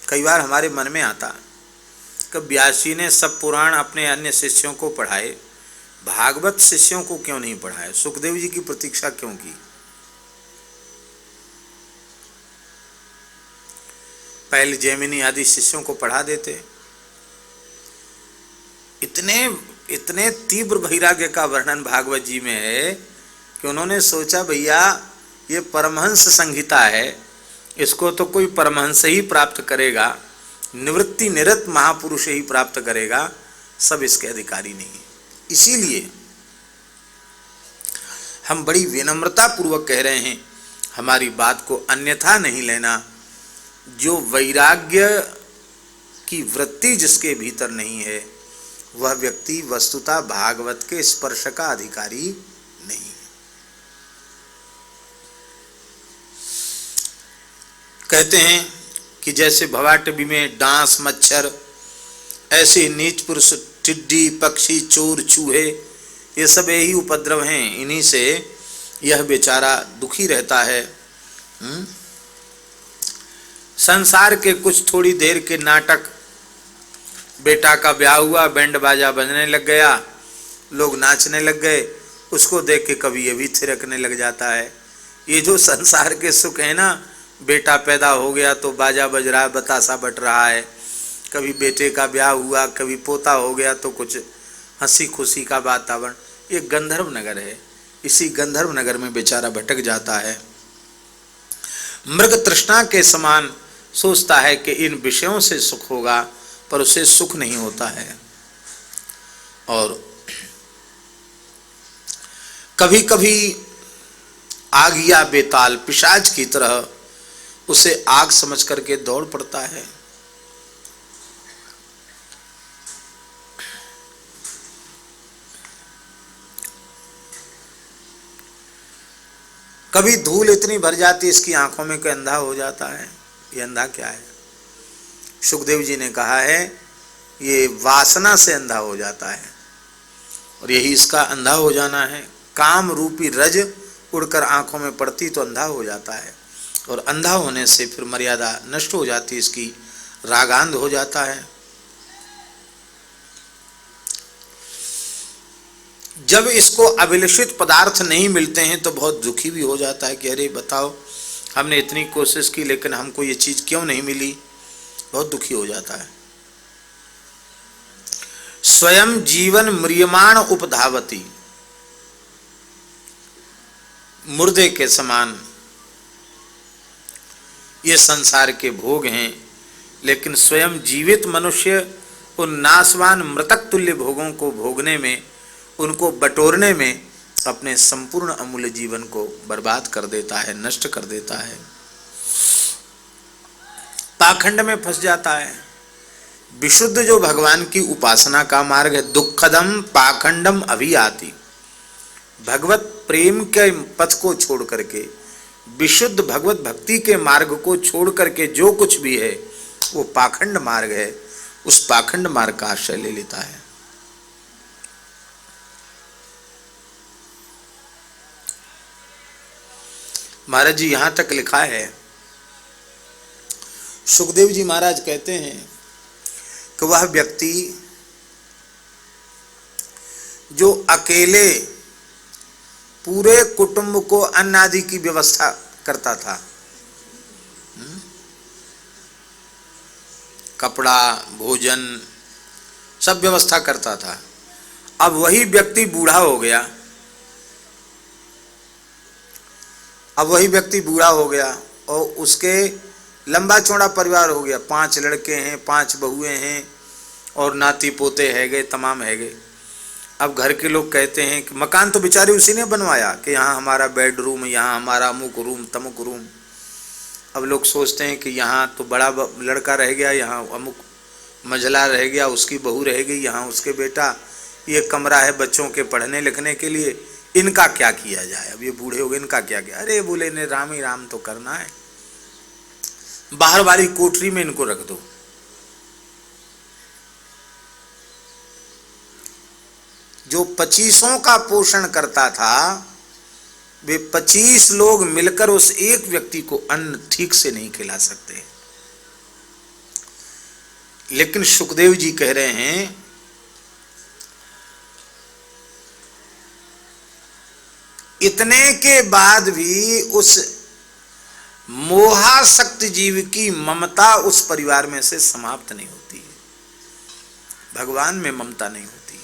कई बार हमारे मन में आता कि व्यास जी ने सब पुराण अपने अन्य शिष्यों को पढ़ाए, भागवत शिष्यों को क्यों नहीं पढ़ाए, सुखदेव जी की प्रतीक्षा क्यों की। पहले जैमिनी आदि शिष्यों को पढ़ा देते। इतने तीव्र वैराग्य का वर्णन भागवत जी में है कि उन्होंने सोचा भैया ये परमहंस संहिता है, इसको तो कोई परमहंस ही प्राप्त करेगा, निवृत्ति निरत महापुरुष ही प्राप्त करेगा, सब इसके अधिकारी नहीं। इसीलिए हम बड़ी विनम्रता पूर्वक कह रहे हैं, हमारी बात को अन्यथा नहीं लेना। जो वैराग्य की वृत्ति जिसके भीतर नहीं है वह व्यक्ति वस्तुतः भागवत के स्पर्श का अधिकारी नहीं है। कहते हैं कि जैसे भवाटवी में डांस मच्छर, ऐसे नीच पुरुष टिड्डी पक्षी चोर चूहे ये सब यही उपद्रव हैं, इन्हीं से यह बेचारा दुखी रहता है। संसार के कुछ थोड़ी देर के नाटक, बेटा का ब्याह हुआ, बैंड बाजा बजने लग गया, लोग नाचने लग गए, उसको देख के कभी ये भी थिरकने लग जाता है। ये जो संसार के सुख है ना, बेटा पैदा हो गया तो बाजा बज रहा है, बतासा बट रहा है, कभी बेटे का ब्याह हुआ, कभी पोता हो गया तो कुछ हंसी खुशी का वातावरण। ये गंधर्व नगर है, इसी गंधर्व नगर में बेचारा भटक जाता है। मृग तृष्णा के समान सोचता है कि इन विषयों से सुख होगा, पर उसे सुख नहीं होता है। और कभी कभी आग या बेताल पिशाच की तरह उसे आग समझ करके दौड़ पड़ता है। कभी धूल इतनी भर जाती इसकी आंखों में कि अंधा हो जाता है। ये अंधा क्या है? सुखदेव जी ने कहा है ये वासना से अंधा हो जाता है, और यही इसका अंधा हो जाना है। काम रूपी रज उड़कर आंखों में पड़ती तो अंधा हो जाता है, और अंधा होने से फिर मर्यादा नष्ट हो जाती, इसकी रागांध हो जाता है। जब इसको अभिलषित पदार्थ नहीं मिलते हैं तो बहुत दुखी भी हो जाता है कि अरे बताओ, हमने इतनी कोशिश की लेकिन हमको ये चीज क्यों नहीं मिली, बहुत दुखी हो जाता है। स्वयं जीवन म्रियमाण उपधावती, मुर्दे के समान ये संसार के भोग हैं, लेकिन स्वयं जीवित मनुष्य उन नाशवान मृतक तुल्य भोगों को भोगने में, उनको बटोरने में अपने संपूर्ण अमूल्य जीवन को बर्बाद कर देता है, नष्ट कर देता है, पाखंड में फंस जाता है। विशुद्ध जो भगवान की उपासना का मार्ग है, दुखदम पाखंडम अभियाति, भगवत प्रेम के पथ को छोड़ करके, विशुद्ध भगवत भक्ति के मार्ग को छोड़ करके जो कुछ भी है वो पाखंड मार्ग है, उस पाखंड मार्ग का आश्रय ले लेता है। महाराज जी यहां तक लिखा है, सुखदेव जी महाराज कहते हैं कि वह व्यक्ति जो अकेले पूरे कुटुंब को अन्न आदि की व्यवस्था करता था, कपड़ा भोजन सब व्यवस्था करता था, अब वही व्यक्ति बूढ़ा हो गया, और उसके लंबा चौड़ा परिवार हो गया, 5 लड़के हैं, 5 बहुएं हैं और नाती पोते है गए, तमाम है गए। अब घर के लोग कहते हैं कि मकान तो बेचारे उसी ने बनवाया कि यहाँ हमारा बेडरूम, यहाँ हमारा अमुक रूम तमुक रूम। अब लोग सोचते हैं कि यहाँ तो बड़ा लड़का रह गया, यहाँ अमुक मंझला रह गया, उसकी बहू रह गई, यहाँ उसके बेटा, ये कमरा है बच्चों के पढ़ने लिखने के लिए, इनका क्या किया जाए? अब ये बूढ़े हो गए, इनका क्या किया? अरे बोले ने राम ही राम तो करना है, बाहर वाली कोठरी में इनको रख दो। जो 25 का पोषण करता था, वे 25 लोग मिलकर उस एक व्यक्ति को अन्न ठीक से नहीं खिला सकते। लेकिन सुखदेव जी कह रहे हैं इतने के बाद भी उस मोहासक्त जीव की ममता उस परिवार में से समाप्त नहीं होती है। भगवान में ममता नहीं होती है।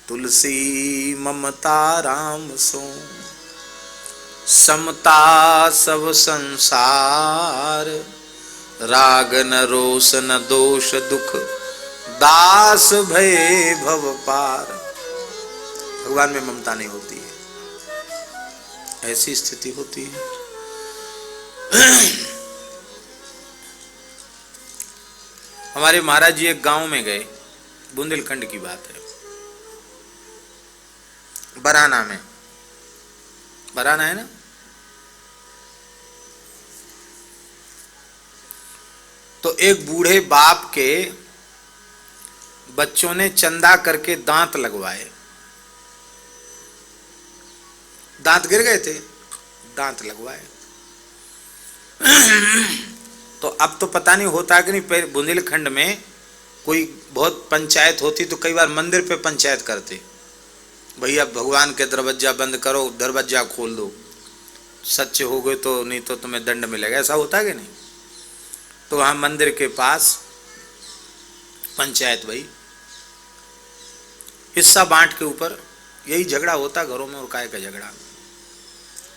तुलसी ममता राम सो, समता सब संसार, राग न रोष न दोष दुख, दास भय भव पार। भगवान में ममता नहीं होती है, ऐसी स्थिति होती है। हमारे महाराज जी एक गांव में गए, बुंदेलखंड की बात है, बराना में, बराना है ना, तो एक बूढ़े बाप के बच्चों ने चंदा करके दांत लगवाए। दांत गिर गए थे, दांत लगवाए। तो अब तो पता नहीं होता कि नहीं, बुंदेलखंड में कोई बहुत पंचायत होती तो कई बार मंदिर पे पंचायत करते, भैया भगवान के दरवाजा बंद करो, दरवाजा खोल दो, सच्चे हो गए तो, नहीं तो तुम्हें दंड मिलेगा। ऐसा होता है कि नहीं? तो वहां मंदिर के पास पंचायत भाई, हिस्सा बांट के ऊपर यही झगड़ा होता घरों में, और काय का झगड़ा।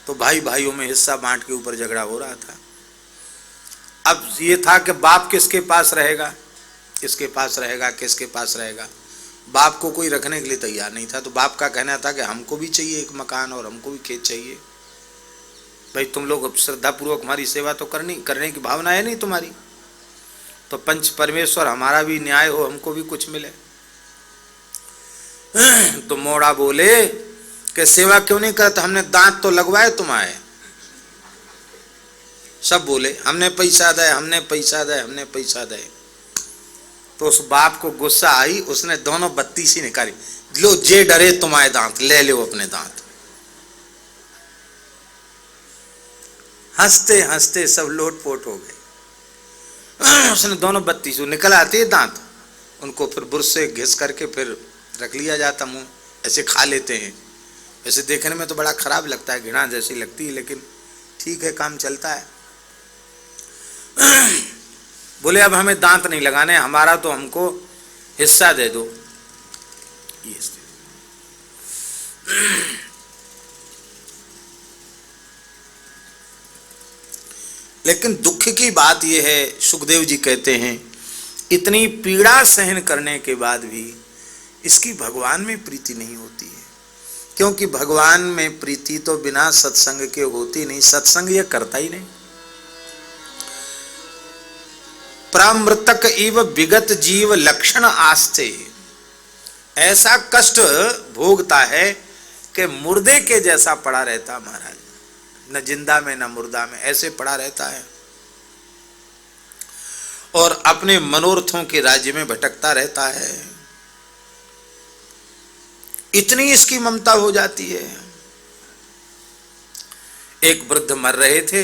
तो भाई भाइयों में हिस्सा बांट के ऊपर झगड़ा हो रहा था। अब ये था कि बाप किसके पास रहेगा, किसके पास रहेगा, किसके पास रहेगा। बाप को कोई रखने के लिए तैयार नहीं था। तो बाप का कहना था कि हमको भी चाहिए एक मकान और हमको भी खेत चाहिए। भाई तुम लोग श्रद्धापूर्वक हमारी सेवा तो करने की भावना है नहीं तुम्हारी, तो पंच परमेश्वर हमारा भी न्याय हो, हमको भी कुछ मिले। तो मोड़ा बोले कि सेवा क्यों नहीं करता, हमने दांत तो लगवाए तुम्हारे। सब बोले हमने पैसा दे, हमने पैसा दे, हमने पैसा दे। तो उस बाप को गुस्सा आई, उसने दोनों बत्ती सी निकाली, लो जे डरे तुम्हारे दांत, ले लो अपने दांत। हंसते हंसते सब लोटपोट हो गए। उसने दोनों बत्ती से निकल आते हैं दांत, उनको फिर बुरश से घिस करके फिर रख लिया जाता, मुंह ऐसे खा लेते हैं। वैसे देखने में तो बड़ा खराब लगता है, घृणा जैसी लगती है, लेकिन ठीक है, काम चलता है। बोले अब हमें दांत नहीं लगाने, हमारा तो हमको हिस्सा दे दो। ये लेकिन दुख की बात यह है, सुखदेव जी कहते हैं इतनी पीड़ा सहन करने के बाद भी इसकी भगवान में प्रीति नहीं होती है। क्योंकि भगवान में प्रीति तो बिना सत्संग के होती नहीं, सत्संग यह करता ही नहीं। प्रामृतक इव विगत जीव लक्षण आस्ते, ऐसा कष्ट भोगता है कि मुर्दे के जैसा पड़ा रहता महाराज, न जिंदा में न मुर्दा में, ऐसे पड़ा रहता है और अपने मनोरथों के राज्य में भटकता रहता है। इतनी इसकी ममता हो जाती है। एक वृद्ध मर रहे थे,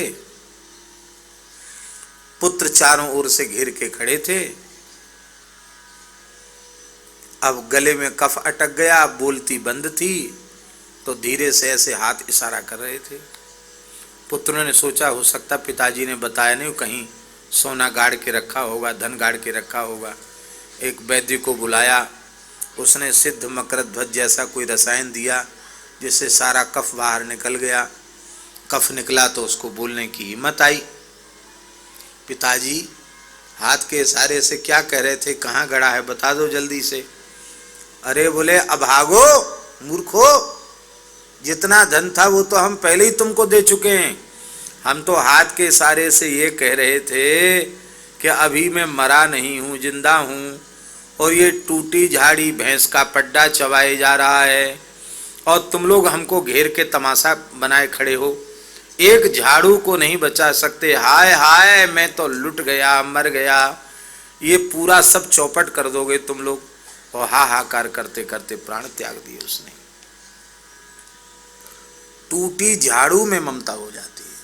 पुत्र चारों ओर से घेर के खड़े थे। अब गले में कफ अटक गया, बोलती बंद थी, तो धीरे से ऐसे हाथ इशारा कर रहे थे। पुत्रों ने सोचा हो सकता पिताजी ने बताया नहीं, कहीं सोना गाड़ के रखा होगा, धन गाड़ के रखा होगा। एक वैद्य को बुलाया, उसने सिद्ध मकरध्वज जैसा कोई रसायन दिया जिससे सारा कफ बाहर निकल गया। कफ निकला तो उसको बोलने की हिम्मत आई। पिताजी हाथ के इशारे से क्या कह रहे थे, कहाँ गड़ा है, बता दो जल्दी से। अरे बोले अभागो मूर्खो, जितना धन था वो तो हम पहले ही तुमको दे चुके हैं। हम तो हाथ के इशारे से ये कह रहे थे कि अभी मैं मरा नहीं हूँ, जिंदा हूँ, और ये टूटी झाड़ी भैंस का पड्डा चबाए जा रहा है और तुम लोग हमको घेर के तमाशा बनाए खड़े हो, एक झाड़ू को नहीं बचा सकते। हाय हाय मैं तो लुट गया, मर गया, ये पूरा सब चौपट कर दोगे तुम लोग। और हाहाकार करते करते प्राण त्याग दिए उसने। टूटी झाड़ू में ममता हो जाती है।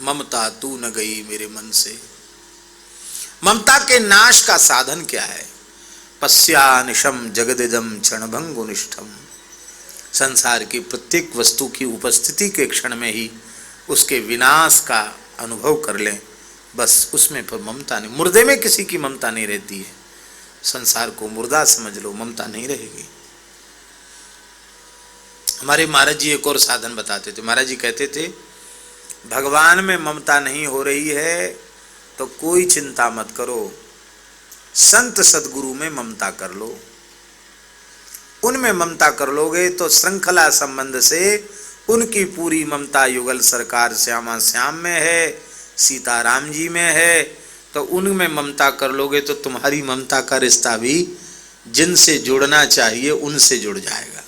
ममता तू न गई मेरे मन से। ममता के नाश का साधन क्या है? पश्यानिशम जगदिदम क्षणभंगुनिष्ठम। संसार की प्रत्येक वस्तु की उपस्थिति के क्षण में ही उसके विनाश का अनुभव कर लें, बस उसमें फिर ममता नहीं। मुर्दे में किसी की ममता नहीं रहती है। संसार को मुर्दा समझ लो, ममता नहीं रहेगी। हमारे महाराज जी एक और साधन बताते थे। महाराज जी कहते थे भगवान में ममता नहीं हो रही है तो कोई चिंता मत करो, संत सदगुरु में ममता कर लो। उनमें ममता कर लोगे तो श्रृंखला संबंध से उनकी पूरी ममता युगल सरकार श्यामा श्याम में है, सीताराम जी में है, तो उनमें ममता कर लोगे तो तुम्हारी ममता का रिश्ता भी जिनसे जुड़ना चाहिए उनसे जुड़ जाएगा।